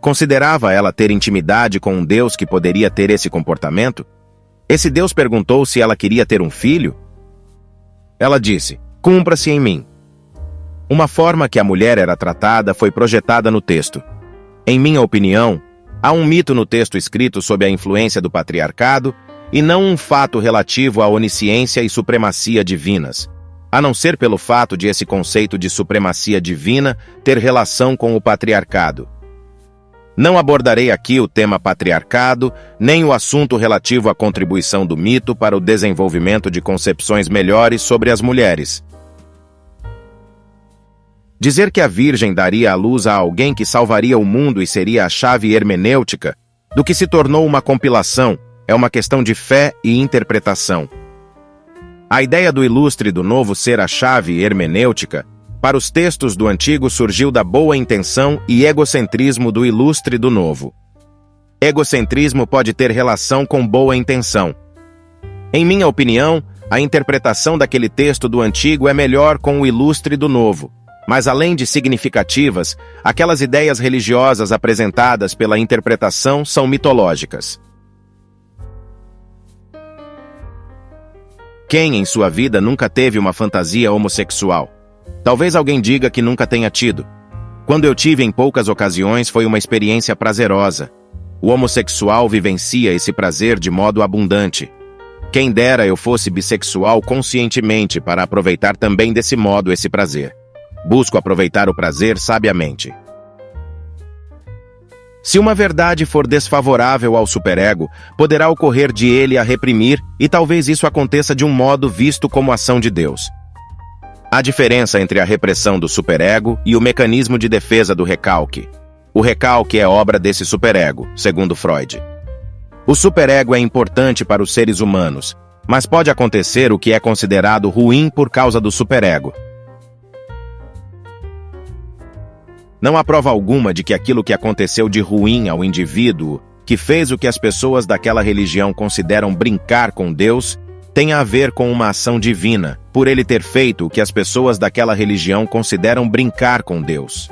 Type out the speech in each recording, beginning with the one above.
Considerava ela ter intimidade com um Deus que poderia ter esse comportamento? Esse Deus perguntou se ela queria ter um filho? Ela disse: "Cumpra-se em mim." Uma forma que a mulher era tratada foi projetada no texto. Em minha opinião, há um mito no texto escrito sob a influência do patriarcado e não um fato relativo à onisciência e supremacia divinas, a não ser pelo fato de esse conceito de supremacia divina ter relação com o patriarcado. Não abordarei aqui o tema patriarcado, nem o assunto relativo à contribuição do mito para o desenvolvimento de concepções melhores sobre as mulheres. Dizer que a Virgem daria à luz a alguém que salvaria o mundo e seria a chave hermenêutica do que se tornou uma compilação é uma questão de fé e interpretação. A ideia do ilustre do novo ser a chave hermenêutica para os textos do Antigo surgiu da boa intenção e egocentrismo do ilustre do Novo. Egocentrismo pode ter relação com boa intenção. Em minha opinião, a interpretação daquele texto do Antigo é melhor com o ilustre do Novo, mas além de significativas, aquelas ideias religiosas apresentadas pela interpretação são mitológicas. Quem em sua vida nunca teve uma fantasia homossexual? Talvez alguém diga que nunca tenha tido. Quando eu tive em poucas ocasiões foi uma experiência prazerosa. O homossexual vivencia esse prazer de modo abundante. Quem dera eu fosse bissexual conscientemente para aproveitar também desse modo esse prazer. Busco aproveitar o prazer sabiamente. Se uma verdade for desfavorável ao superego, poderá ocorrer de ele a reprimir, e talvez isso aconteça de um modo visto como ação de Deus. Há diferença entre a repressão do superego e o mecanismo de defesa do recalque. O recalque é obra desse superego, segundo Freud. O superego é importante para os seres humanos, mas pode acontecer o que é considerado ruim por causa do superego. Não há prova alguma de que aquilo que aconteceu de ruim ao indivíduo, que fez o que as pessoas daquela religião consideram brincar com Deus, tenha a ver com uma ação divina, por ele ter feito o que as pessoas daquela religião consideram brincar com Deus.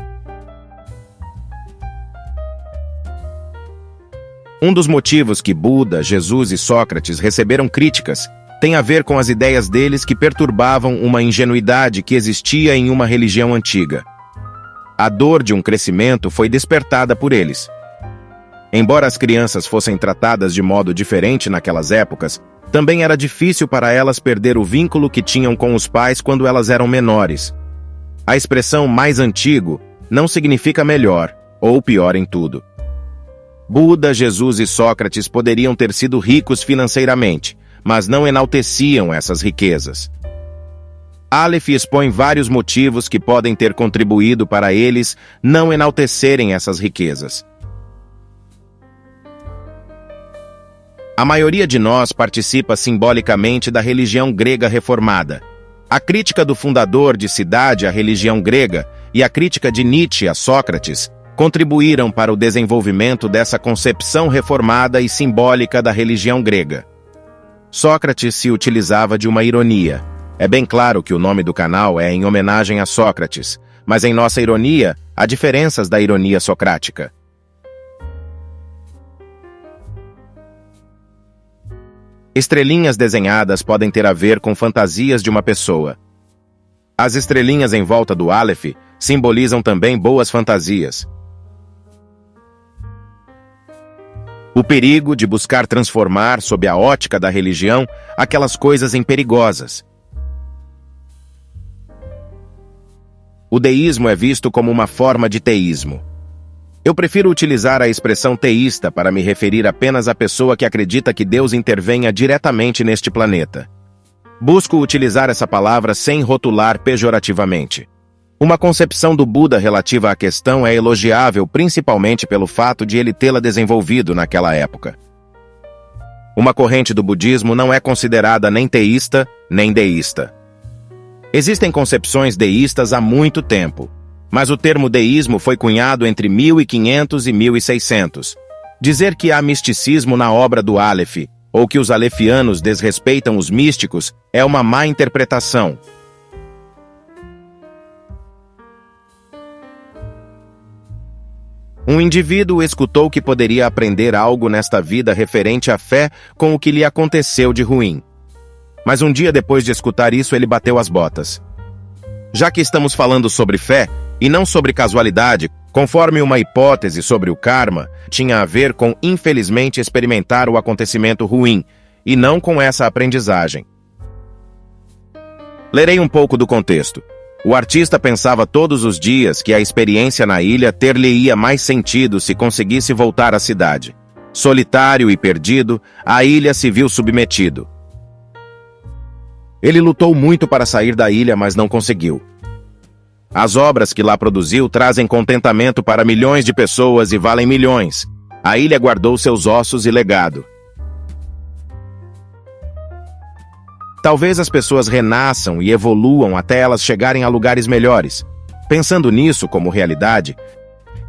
Um dos motivos que Buda, Jesus e Sócrates receberam críticas tem a ver com as ideias deles que perturbavam uma ingenuidade que existia em uma religião antiga. A dor de um crescimento foi despertada por eles. Embora as crianças fossem tratadas de modo diferente naquelas épocas, também era difícil para elas perder o vínculo que tinham com os pais quando elas eram menores. A expressão mais antigo não significa melhor ou pior em tudo. Buda, Jesus e Sócrates poderiam ter sido ricos financeiramente, mas não enalteciam essas riquezas. Aleph expõe vários motivos que podem ter contribuído para eles não enaltecerem essas riquezas. A maioria de nós participa simbolicamente da religião grega reformada. A crítica do fundador de cidade à religião grega e a crítica de Nietzsche a Sócrates contribuíram para o desenvolvimento dessa concepção reformada e simbólica da religião grega. Sócrates se utilizava de uma ironia. É bem claro que o nome do canal é em homenagem a Sócrates, mas em nossa ironia, há diferenças da ironia socrática. Estrelinhas desenhadas podem ter a ver com fantasias de uma pessoa. As estrelinhas em volta do Aleph simbolizam também boas fantasias. O perigo de buscar transformar, sob a ótica da religião, aquelas coisas em perigosas. O deísmo é visto como uma forma de teísmo. Eu prefiro utilizar a expressão teísta para me referir apenas à pessoa que acredita que Deus intervenha diretamente neste planeta. Busco utilizar essa palavra sem rotular pejorativamente. Uma concepção do Buda relativa à questão é elogiável principalmente pelo fato de ele tê-la desenvolvido naquela época. Uma corrente do budismo não é considerada nem teísta, nem deísta. Existem concepções deístas há muito tempo, mas o termo deísmo foi cunhado entre 1500 e 1600. Dizer que há misticismo na obra do Aleph, ou que os alefianos desrespeitam os místicos, é uma má interpretação. Um indivíduo escutou que poderia aprender algo nesta vida referente à fé com o que lhe aconteceu de ruim. Mas um dia depois de escutar isso, ele bateu as botas. Já que estamos falando sobre fé, e não sobre casualidade, conforme uma hipótese sobre o karma, tinha a ver com, infelizmente, experimentar o acontecimento ruim, e não com essa aprendizagem. Lerei um pouco do contexto. O artista pensava todos os dias que a experiência na ilha ter-lhe-ia mais sentido se conseguisse voltar à cidade. Solitário e perdido, a ilha se viu submetido. Ele lutou muito para sair da ilha, mas não conseguiu. As obras que lá produziu trazem contentamento para milhões de pessoas e valem milhões. A ilha guardou seus ossos e legado. Talvez as pessoas renasçam e evoluam até elas chegarem a lugares melhores. Pensando nisso como realidade,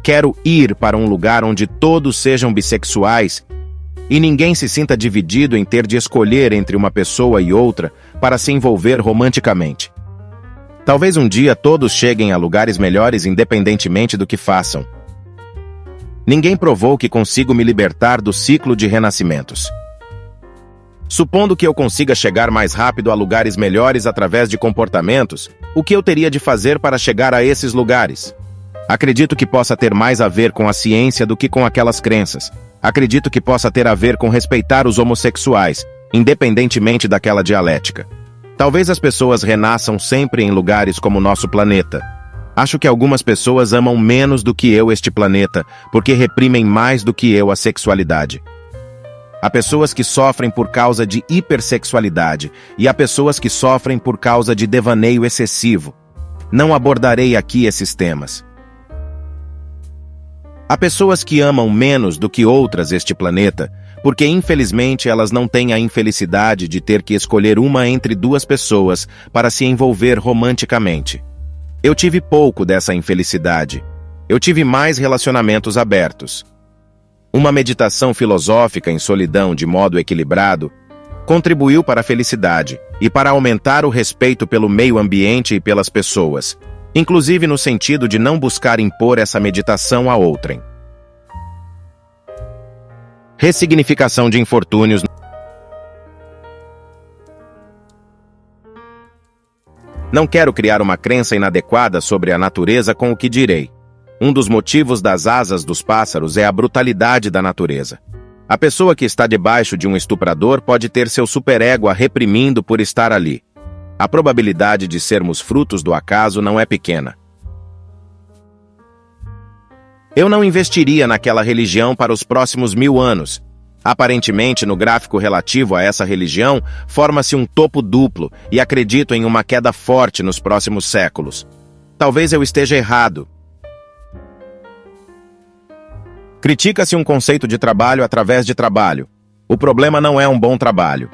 quero ir para um lugar onde todos sejam bissexuais e ninguém se sinta dividido em ter de escolher entre uma pessoa e outra para se envolver romanticamente. Talvez um dia todos cheguem a lugares melhores independentemente do que façam. Ninguém provou que consigo me libertar do ciclo de renascimentos. Supondo que eu consiga chegar mais rápido a lugares melhores através de comportamentos, o que eu teria de fazer para chegar a esses lugares? Acredito que possa ter mais a ver com a ciência do que com aquelas crenças. Acredito que possa ter a ver com respeitar os homossexuais, independentemente daquela dialética. Talvez as pessoas renasçam sempre em lugares como nosso planeta. Acho que algumas pessoas amam menos do que eu este planeta, porque reprimem mais do que eu a sexualidade. Há pessoas que sofrem por causa de hipersexualidade e há pessoas que sofrem por causa de devaneio excessivo. Não abordarei aqui esses temas. Há pessoas que amam menos do que outras este planeta, porque infelizmente elas não têm a infelicidade de ter que escolher uma entre duas pessoas para se envolver romanticamente. Eu tive pouco dessa infelicidade. Eu tive mais relacionamentos abertos. Uma meditação filosófica em solidão de modo equilibrado contribuiu para a felicidade e para aumentar o respeito pelo meio ambiente e pelas pessoas, inclusive no sentido de não buscar impor essa meditação a outrem. Ressignificação de infortúnios. Não quero criar uma crença inadequada sobre a natureza com o que direi. Um dos motivos das asas dos pássaros é a brutalidade da natureza. A pessoa que está debaixo de um estuprador pode ter seu superego a reprimindo por estar ali. A probabilidade de sermos frutos do acaso não é pequena. Eu não investiria naquela religião para os próximos 1000 anos. Aparentemente, no gráfico relativo a essa religião, forma-se um topo duplo e acredito em uma queda forte nos próximos séculos. Talvez eu esteja errado. Critica-se um conceito de trabalho através de trabalho. O problema não é um bom trabalho.